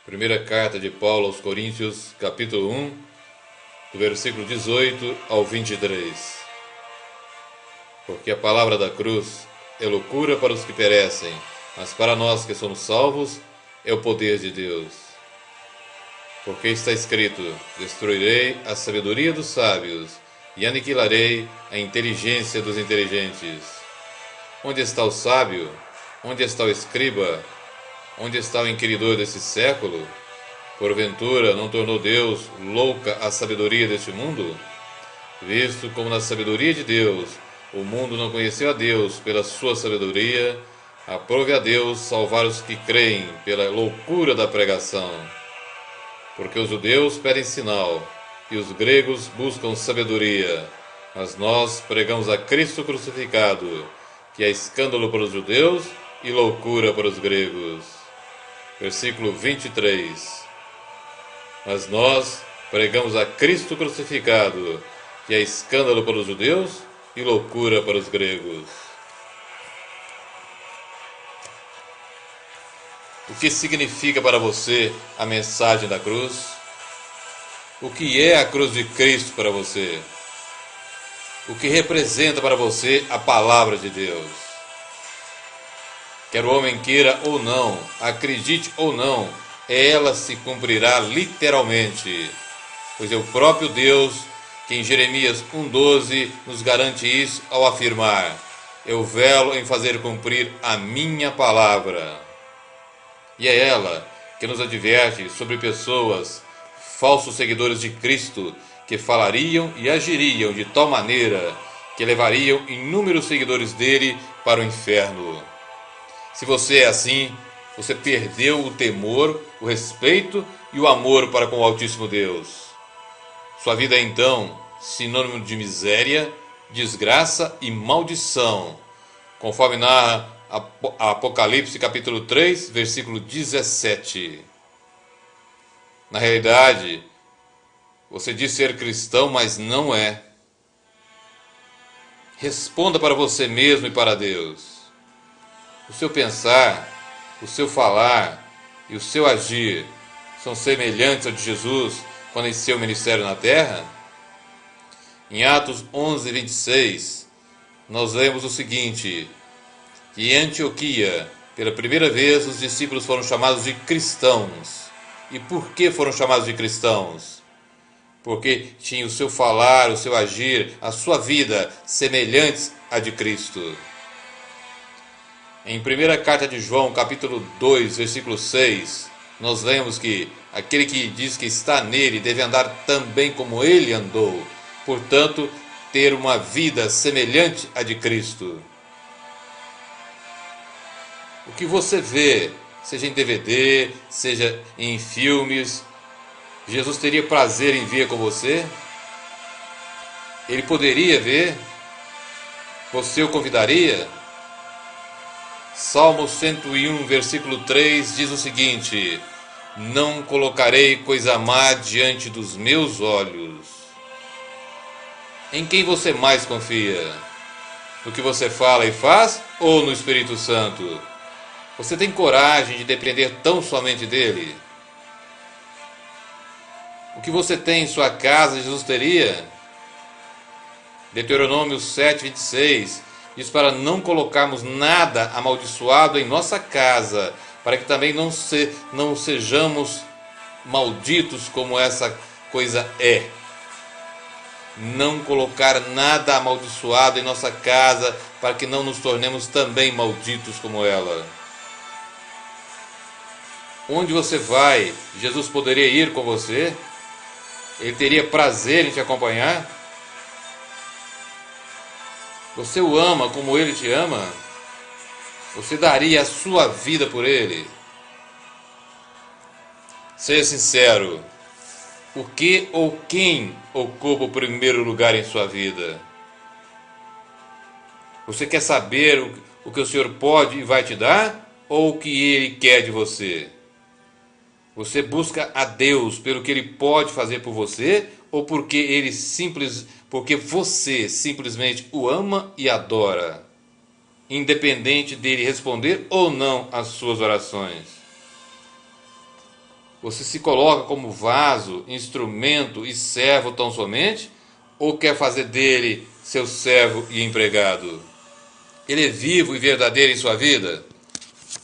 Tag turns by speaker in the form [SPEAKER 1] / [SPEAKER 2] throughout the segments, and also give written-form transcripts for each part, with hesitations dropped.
[SPEAKER 1] Primeira carta de Paulo aos Coríntios, capítulo 1, do versículo 18 ao 23. Porque a palavra da cruz é loucura para os que perecem, mas para nós que somos salvos é o poder de Deus. Porque está escrito: destruirei a sabedoria dos sábios e aniquilarei a inteligência dos inteligentes. Onde está o sábio? Onde está o escriba? Onde está o inquiridor desse século? Porventura não tornou Deus louca a sabedoria deste mundo? Visto como na sabedoria de Deus o mundo não conheceu a Deus pela sua sabedoria, aprove a Deus salvar os que creem pela loucura da pregação. Porque os judeus pedem sinal e os gregos buscam sabedoria, mas nós pregamos a Cristo crucificado, que é escândalo para os judeus e loucura para os gregos. Versículo 23. Mas nós pregamos a Cristo crucificado, que é escândalo para os judeus e loucura para os gregos. O que significa para você a mensagem da cruz? O que é a cruz de Cristo para você? O que representa para você a palavra de Deus? Quer o homem queira ou não, acredite ou não, ela se cumprirá literalmente, pois é o próprio Deus que em Jeremias 1,12 nos garante isso ao afirmar: eu velo em fazer cumprir a minha palavra. E é ela que nos adverte sobre pessoas, falsos seguidores de Cristo, que falariam e agiriam de tal maneira que levariam inúmeros seguidores dele para o inferno. Se você é assim, você perdeu o temor, o respeito e o amor para com o Altíssimo Deus. Sua vida é então sinônimo de miséria, desgraça e maldição, conforme narra Apocalipse capítulo 3, versículo 17. Na realidade, você diz ser cristão, mas não é. Responda para você mesmo e para Deus. O seu pensar, o seu falar e o seu agir são semelhantes ao de Jesus quando iniciou seu ministério na terra? Em Atos 11, 26, nós lemos o seguinte: que em Antioquia, pela primeira vez, os discípulos foram chamados de cristãos. E por que foram chamados de cristãos? Porque tinham o seu falar, o seu agir, a sua vida semelhantes à de Cristo. Em 1 carta de João, capítulo 2, versículo 6, nós lemos que aquele que diz que está nele deve andar também como ele andou, portanto, ter uma vida semelhante à de Cristo. O que você vê, seja em DVD, seja em filmes, Jesus teria prazer em ver com você? Ele poderia ver? Você o convidaria? Salmo 101, versículo 3 diz o seguinte: não colocarei coisa má diante dos meus olhos. Em quem você mais confia? No que você fala e faz ou no Espírito Santo? Você tem coragem de depender tão somente dele? O que você tem em sua casa, Jesus teria? Deuteronômio 7, 26 diz para não colocarmos nada amaldiçoado em nossa casa, para que também não sejamos malditos como essa coisa é. Não colocar nada amaldiçoado em nossa casa, para que não nos tornemos também malditos como ela. Onde você vai, Jesus poderia ir com você? Ele teria prazer em te acompanhar? Você o ama como ele te ama? Você daria a sua vida por ele? Seja sincero. O que ou quem ocupa o primeiro lugar em sua vida? Você quer saber o que o Senhor pode e vai te dar? Ou o que ele quer de você? Você busca a Deus pelo que ele pode fazer por você? Ou porque você simplesmente o ama e adora, independente dele responder ou não às suas orações? Você se coloca como vaso, instrumento e servo tão somente? Ou quer fazer dele seu servo e empregado? Ele é vivo e verdadeiro em sua vida?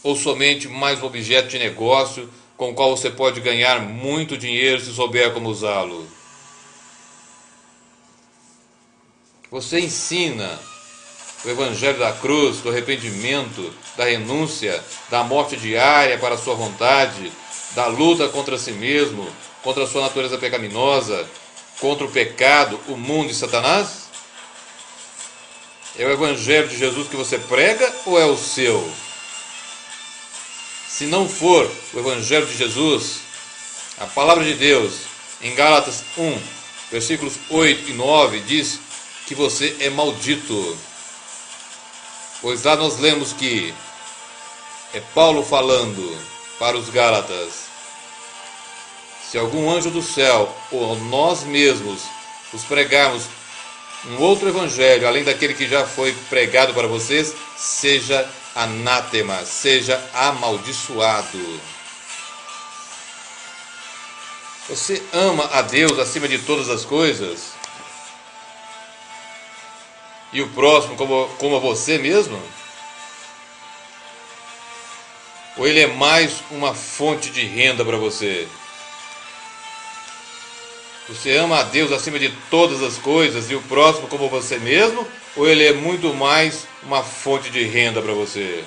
[SPEAKER 1] Ou somente mais um objeto de negócio com o qual você pode ganhar muito dinheiro se souber como usá-lo? Você ensina o Evangelho da cruz, do arrependimento, da renúncia, da morte diária para a sua vontade, da luta contra si mesmo, contra a sua natureza pecaminosa, contra o pecado, o mundo e Satanás? É o Evangelho de Jesus que você prega ou é o seu? Se não for o Evangelho de Jesus, a palavra de Deus, em Gálatas 1, versículos 8 e 9, diz que você é maldito. Pois lá nós lemos que é Paulo falando para os Gálatas: se algum anjo do céu ou nós mesmos os pregarmos um outro evangelho além daquele que já foi pregado para vocês, seja anátema, seja amaldiçoado. Você ama a Deus acima de todas as coisas? E o próximo como a você mesmo? Ou ele é mais uma fonte de renda para você? Você ama a Deus acima de todas as coisas e o próximo como você mesmo? Ou ele é muito mais uma fonte de renda para você?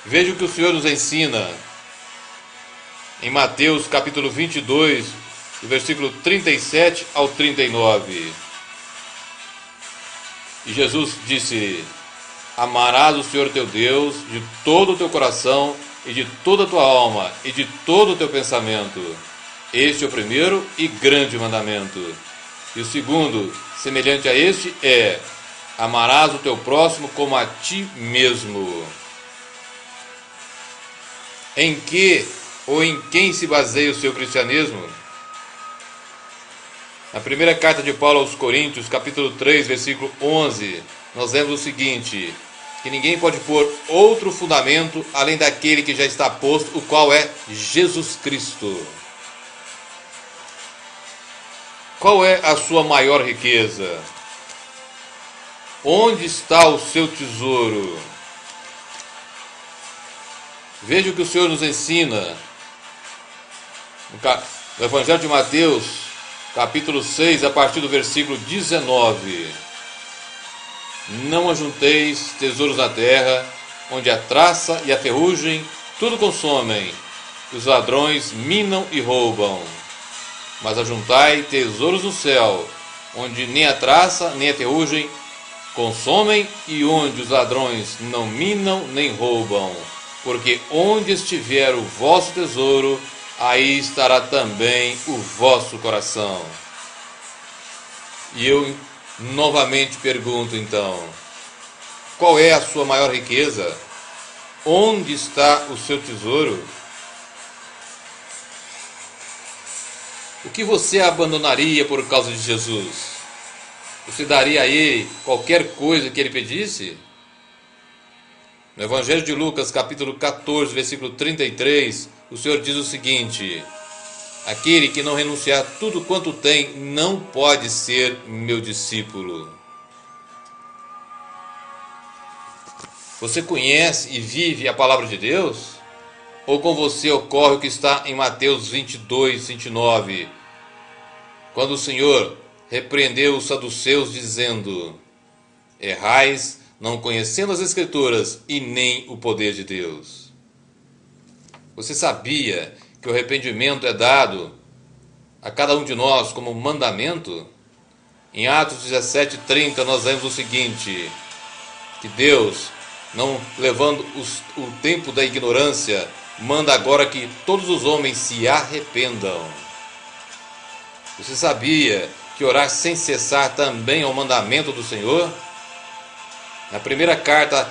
[SPEAKER 1] Veja o que o Senhor nos ensina em Mateus capítulo 22, do versículo 37 ao 39. E Jesus disse: amarás o Senhor teu Deus de todo o teu coração e de toda a tua alma e de todo o teu pensamento. Este é o primeiro e grande mandamento. E o segundo, semelhante a este, é: amarás o teu próximo como a ti mesmo. Em que ou em quem se baseia o seu cristianismo? Na primeira carta de Paulo aos Coríntios, capítulo 3, versículo 11, nós lemos o seguinte: que ninguém pode pôr outro fundamento além daquele que já está posto, o qual é Jesus Cristo. Qual é a sua maior riqueza? Onde está o seu tesouro? Veja o que o Senhor nos ensina no Evangelho de Mateus, capítulo 6, a partir do versículo 19. Não ajunteis tesouros na terra, onde a traça e a ferrugem tudo consomem, e os ladrões minam e roubam. Mas ajuntai tesouros no céu, onde nem a traça nem a ferrugem consomem, e onde os ladrões não minam nem roubam. Porque onde estiver o vosso tesouro, aí estará também o vosso coração. E eu novamente pergunto então: qual é a sua maior riqueza? Onde está o seu tesouro? O que você abandonaria por causa de Jesus? Você daria a ele qualquer coisa que ele pedisse? No Evangelho de Lucas, capítulo 14, versículo 33, o Senhor diz o seguinte: aquele que não renunciar tudo quanto tem, não pode ser meu discípulo. Você conhece e vive a palavra de Deus? Ou com você ocorre o que está em Mateus 22, 29, quando o Senhor repreendeu os saduceus, dizendo: errais, não conhecendo as Escrituras e nem o poder de Deus. Você sabia que o arrependimento é dado a cada um de nós como mandamento? Em Atos 17:30 nós lemos o seguinte: que Deus, não levando o tempo da ignorância, manda agora que todos os homens se arrependam. Você sabia que orar sem cessar também é um mandamento do Senhor? Na primeira carta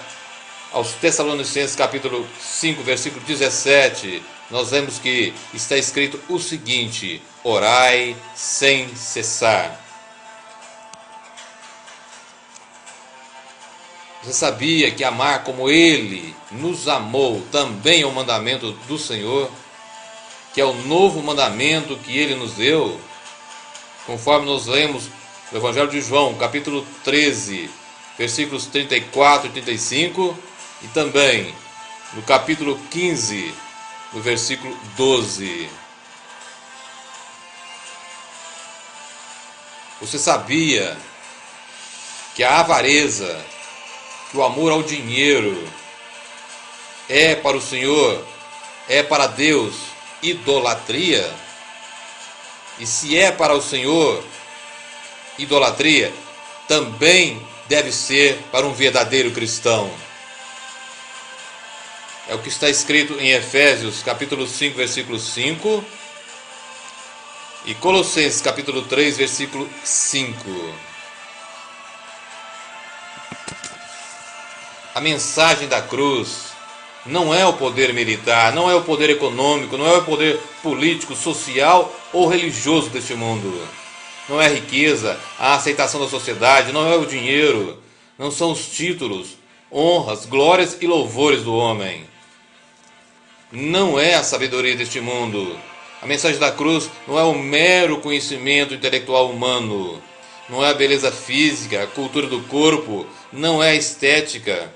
[SPEAKER 1] aos Tessalonicenses, capítulo 5, versículo 17, nós vemos que está escrito o seguinte: orai sem cessar. Você sabia que amar como Ele nos amou também é um mandamento do Senhor? que é o novo mandamento que ele nos deu, conforme nós lemos no Evangelho de João, capítulo 13, versículos 34 e 35, e também no capítulo 15, no versículo 12. Você sabia que a avareza, que o amor ao dinheiro é para o Senhor, é para Deus, idolatria? E se é para o Senhor idolatria, também deve ser para um verdadeiro cristão. É o que está escrito em Efésios capítulo 5, versículo 5 e Colossenses capítulo 3, versículo 5. A mensagem da cruz não é o poder militar, não é o poder econômico, não é o poder político, social ou religioso deste mundo. Não é a riqueza, a aceitação da sociedade, não é o dinheiro, não são os títulos, honras, glórias e louvores do homem. Não é a sabedoria deste mundo. A mensagem da cruz não é o mero conhecimento intelectual humano, não é a beleza física, a cultura do corpo, não é a estética.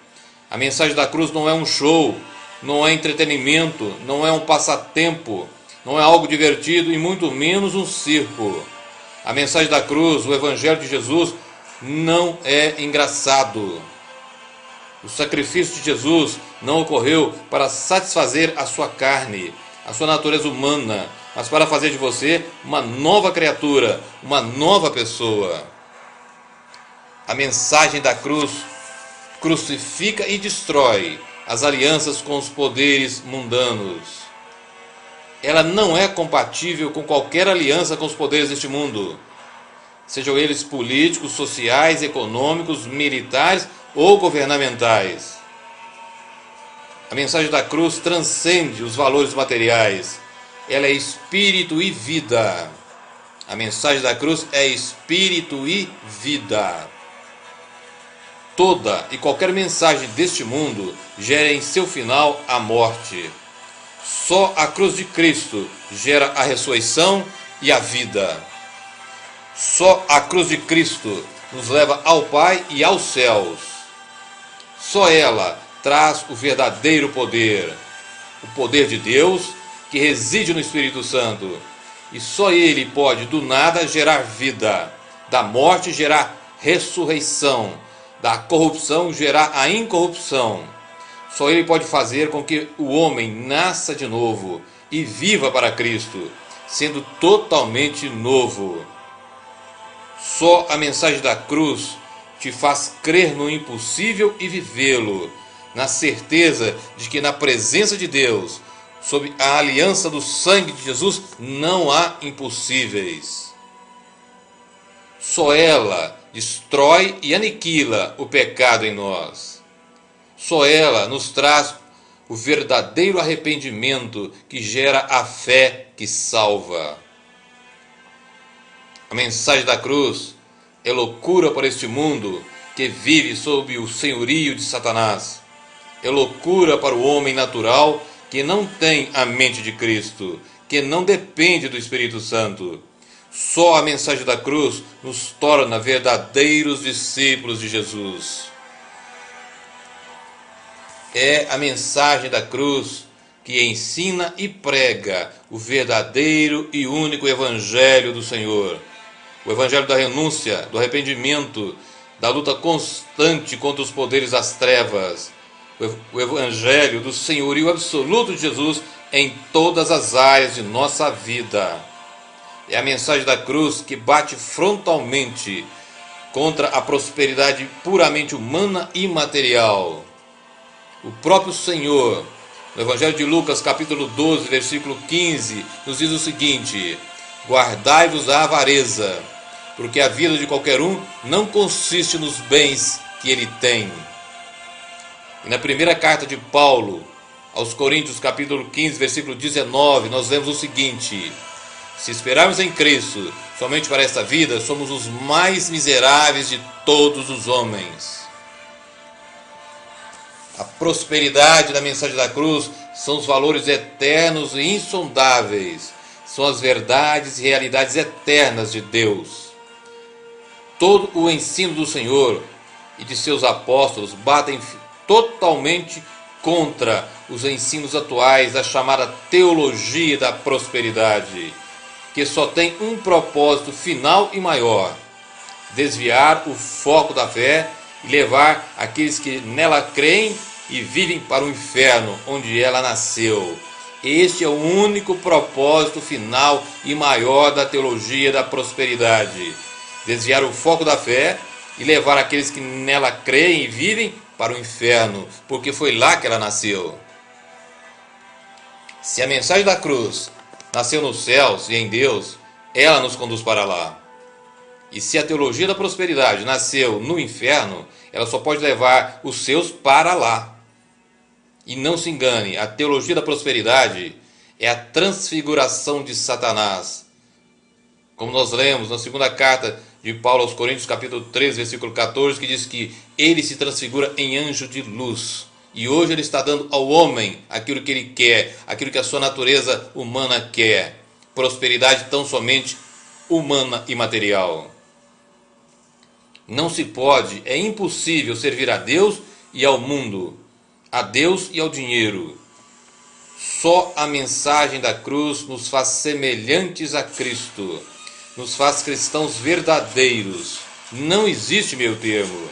[SPEAKER 1] A mensagem da cruz não é um show, não é entretenimento, não é um passatempo, não é algo divertido e muito menos um circo. A mensagem da cruz, o Evangelho de Jesus, não é engraçado. O sacrifício de Jesus não ocorreu para satisfazer a sua carne, a sua natureza humana, mas para fazer de você uma nova criatura, uma nova pessoa. A mensagem da cruz crucifica e destrói as alianças com os poderes mundanos. Ela não é compatível com qualquer aliança com os poderes deste mundo, sejam eles políticos, sociais, econômicos, militares ou governamentais. A mensagem da cruz transcende os valores materiais. Ela é espírito e vida. A mensagem da cruz é espírito e vida. Toda e qualquer mensagem deste mundo gera em seu final a morte. Só a cruz de Cristo gera a ressurreição e a vida. Só a cruz de Cristo nos leva ao Pai e aos céus. Só ela traz o verdadeiro poder, o poder de Deus que reside no Espírito Santo. E só Ele pode do nada gerar vida, da morte gerar ressurreição, da corrupção gerar a incorrupção. Só Ele pode fazer com que o homem nasça de novo e viva para Cristo, sendo totalmente novo. Só a mensagem da cruz te faz crer no impossível e vivê-lo, na certeza de que na presença de Deus, sob a aliança do sangue de Jesus, não há impossíveis. Só ela destrói e aniquila o pecado em nós. Só ela nos traz o verdadeiro arrependimento que gera a fé que salva. A mensagem da cruz é loucura para este mundo que vive sob o senhorio de Satanás. É loucura para o homem natural que não tem a mente de Cristo, que não depende do Espírito Santo. Só a mensagem da cruz nos torna verdadeiros discípulos de Jesus. É a mensagem da cruz que ensina e prega o verdadeiro e único Evangelho do Senhor. O Evangelho da renúncia, do arrependimento, da luta constante contra os poderes das trevas. O Evangelho do senhorio absoluto de Jesus em todas as áreas de nossa vida. É a mensagem da cruz que bate frontalmente contra a prosperidade puramente humana e material. O próprio Senhor, no Evangelho de Lucas, capítulo 12, versículo 15, nos diz o seguinte: guardai-vos da avareza, porque a vida de qualquer um não consiste nos bens que ele tem. E na primeira carta de Paulo aos Coríntios, capítulo 15, versículo 19, nós lemos o seguinte: se esperarmos em Cristo somente para esta vida, somos os mais miseráveis de todos os homens. A prosperidade da mensagem da cruz são os valores eternos e insondáveis, são as verdades e realidades eternas de Deus. Todo o ensino do Senhor e de seus apóstolos batem totalmente contra os ensinos atuais da chamada teologia da prosperidade, que só tem um propósito final e maior: desviar o foco da fé e levar aqueles que nela creem e vivem para o inferno onde ela nasceu. Este é o único propósito final e maior da teologia da prosperidade: desviar o foco da fé e levar aqueles que nela creem e vivem para o inferno, porque foi lá que ela nasceu. Se a mensagem da cruz nasceu nos céus e em Deus, ela nos conduz para lá. E se a teologia da prosperidade nasceu no inferno, ela só pode levar os seus para lá. E não se engane, a teologia da prosperidade é a transfiguração de Satanás. Como nós lemos na segunda carta de Paulo aos Coríntios, capítulo 3, versículo 14, que diz que ele se transfigura em anjo de luz. E hoje ele está dando ao homem aquilo que ele quer, aquilo que a sua natureza humana quer. Prosperidade tão somente humana e material. Não se pode, é impossível servir a Deus e ao mundo, a Deus e ao dinheiro. Só a mensagem da cruz nos faz semelhantes a Cristo, nos faz cristãos verdadeiros. Não existe meio termo.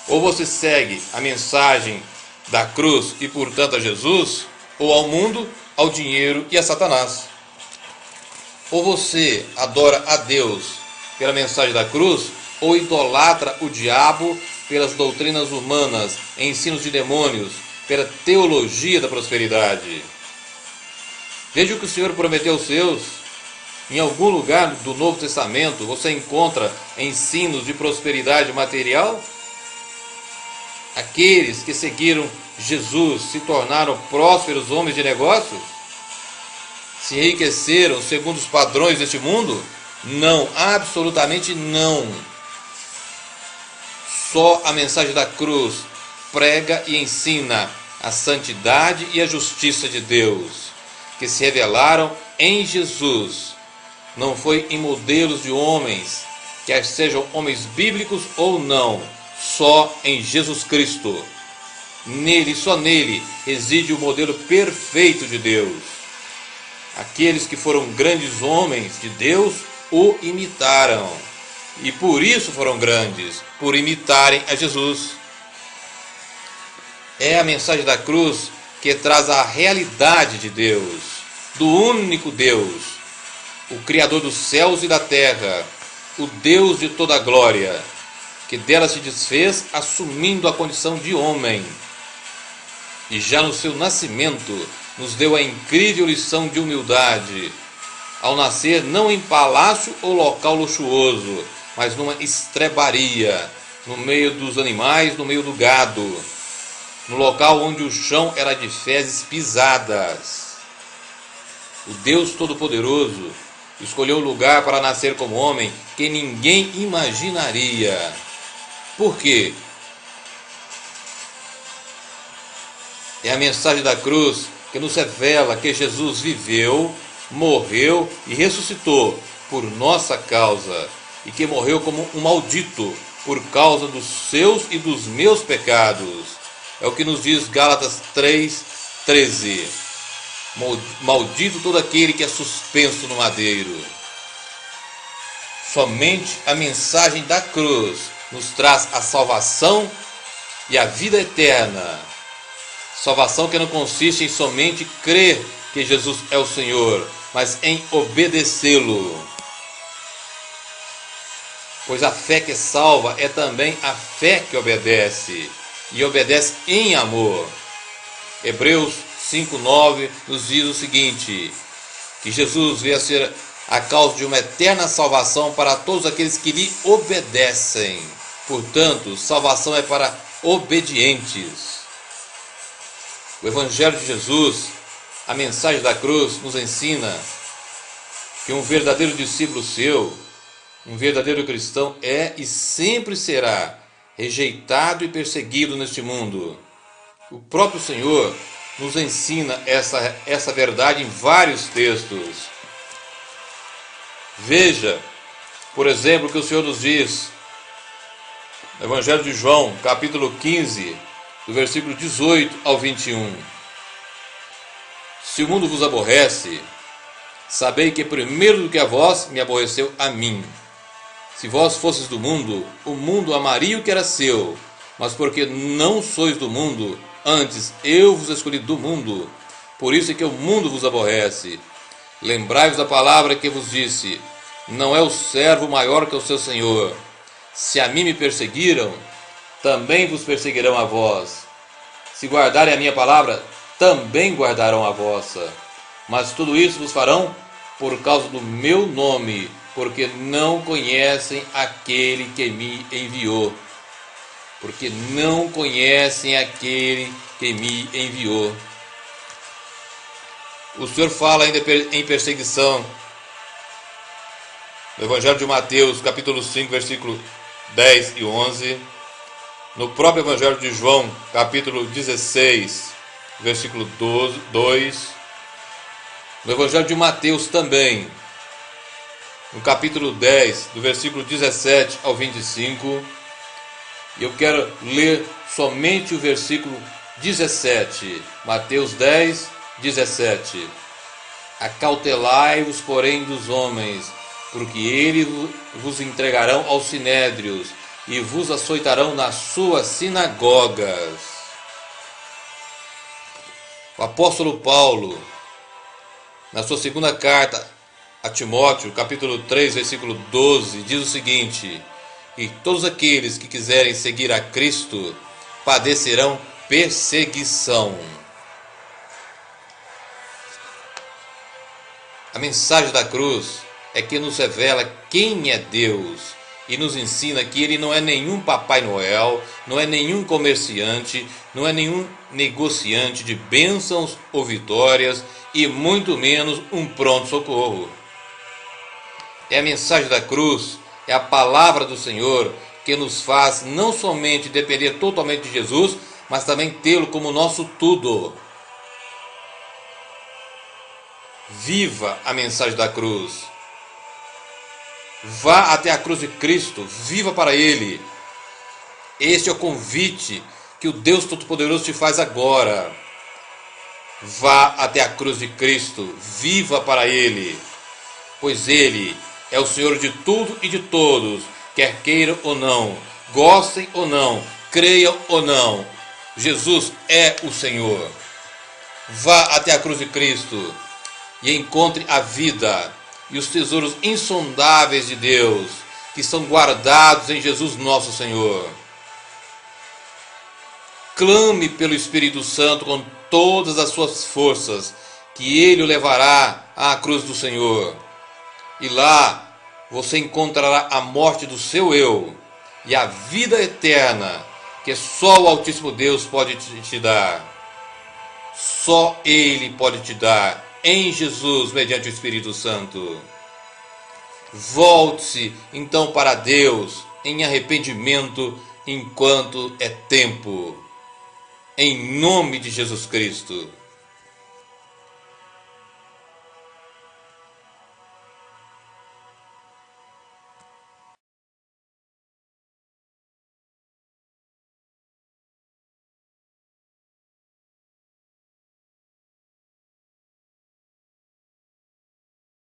[SPEAKER 1] Ou você segue a mensagem da cruz e, portanto, a Jesus, ou ao mundo, ao dinheiro e a Satanás. Ou você adora a Deus pela mensagem da cruz, ou idolatra o diabo pelas doutrinas humanas, ensinos de demônios, pela teologia da prosperidade. Veja o que o Senhor prometeu aos seus. Em algum lugar do Novo Testamento você encontra ensinos de prosperidade material? Aqueles que seguiram Jesus se tornaram prósperos homens de negócios? Se enriqueceram segundo os padrões deste mundo? Não, absolutamente não. Só a mensagem da cruz prega e ensina a santidade e a justiça de Deus, que se revelaram em Jesus. Não foi em modelos de homens, quer sejam homens bíblicos ou não, só em Jesus Cristo. Nele, só nele, reside o modelo perfeito de Deus. Aqueles que foram grandes homens de Deus o imitaram. E por isso foram grandes, por imitarem a Jesus. É a mensagem da cruz que traz a realidade de Deus, do único Deus, o Criador dos céus e da terra, o Deus de toda a glória, que dela se desfez assumindo a condição de homem. E já no seu nascimento nos deu a incrível lição de humildade, ao nascer não em palácio ou local luxuoso, mas numa estrebaria, no meio dos animais, no meio do gado, no local onde o chão era de fezes pisadas. O Deus Todo-Poderoso escolheu um lugar para nascer como homem que ninguém imaginaria. Por quê? É a mensagem da cruz que nos revela que Jesus viveu, morreu e ressuscitou por nossa causa, e que morreu como um maldito por causa dos seus e dos meus pecados. É o que nos diz Gálatas 3:13. Maldito todo aquele que é suspenso no madeiro. Somente a mensagem da cruz nos traz a salvação e a vida eterna. Salvação que não consiste em somente crer que Jesus é o Senhor, mas em obedecê-lo. Pois a fé que salva é também a fé que obedece, e obedece em amor. Hebreus 5:9 nos diz o seguinte, que Jesus veio a ser a causa de uma eterna salvação para todos aqueles que lhe obedecem. Portanto, salvação é para obedientes. O Evangelho de Jesus, a mensagem da cruz, nos ensina que um verdadeiro discípulo seu, um verdadeiro cristão é e sempre será rejeitado e perseguido neste mundo. O próprio Senhor nos ensina essa verdade em vários textos. Veja, por exemplo, o que o Senhor nos diz no Evangelho de João, capítulo 15, do versículo 18 ao 21. Se o mundo vos aborrece, sabei que primeiro do que a vós me aborreceu a mim. Se vós fosseis do mundo, o mundo amaria o que era seu, mas porque não sois do mundo, antes eu vos escolhi do mundo, por isso é que o mundo vos aborrece. Lembrai-vos da palavra que vos disse: não é o servo maior que o seu senhor. Se a mim me perseguiram, também vos perseguirão a vós. Se guardarem a minha palavra, também guardarão a vossa. Mas tudo isso vos farão por causa do meu nome, porque não conhecem aquele que me enviou. Porque não conhecem aquele que me enviou. O Senhor fala ainda em perseguição. No Evangelho de Mateus, capítulo 5, versículo 10 e 11. No próprio Evangelho de João, capítulo 16, versículo 2. No Evangelho de Mateus também, no capítulo 10, do versículo 17 ao 25. E eu quero ler somente o versículo 17. Mateus 10, 17. Acautelai-vos, porém, dos homens, porque eles vos entregarão aos sinédrios e vos açoitarão nas suas sinagogas. O apóstolo Paulo, na sua segunda carta a Timóteo, capítulo 3, versículo 12, diz o seguinte: e todos aqueles que quiserem seguir a Cristo padecerão perseguição. A mensagem da cruz é que nos revela quem é Deus e nos ensina que Ele não é nenhum Papai Noel, não é nenhum comerciante, não é nenhum negociante de bênçãos ou vitórias e muito menos um pronto-socorro. É a mensagem da cruz, é a palavra do Senhor que nos faz não somente depender totalmente de Jesus, mas também tê-lo como nosso tudo. Viva a mensagem da cruz. Vá até a cruz de Cristo, viva para Ele. Este é o convite que o Deus Todo-Poderoso te faz agora. Vá até a cruz de Cristo, viva para Ele, pois Ele é o Senhor de tudo e de todos, quer queiram ou não, gostem ou não, creiam ou não. Jesus é o Senhor. Vá até a cruz de Cristo e encontre a vida e os tesouros insondáveis de Deus, que são guardados em Jesus nosso Senhor. Clame pelo Espírito Santo com todas as suas forças, que Ele o levará à cruz do Senhor. E lá você encontrará a morte do seu eu e a vida eterna, que só o Altíssimo Deus pode te dar. Só Ele pode te dar, em Jesus, mediante o Espírito Santo. Volte-se então para Deus em arrependimento enquanto é tempo. Em nome de Jesus Cristo.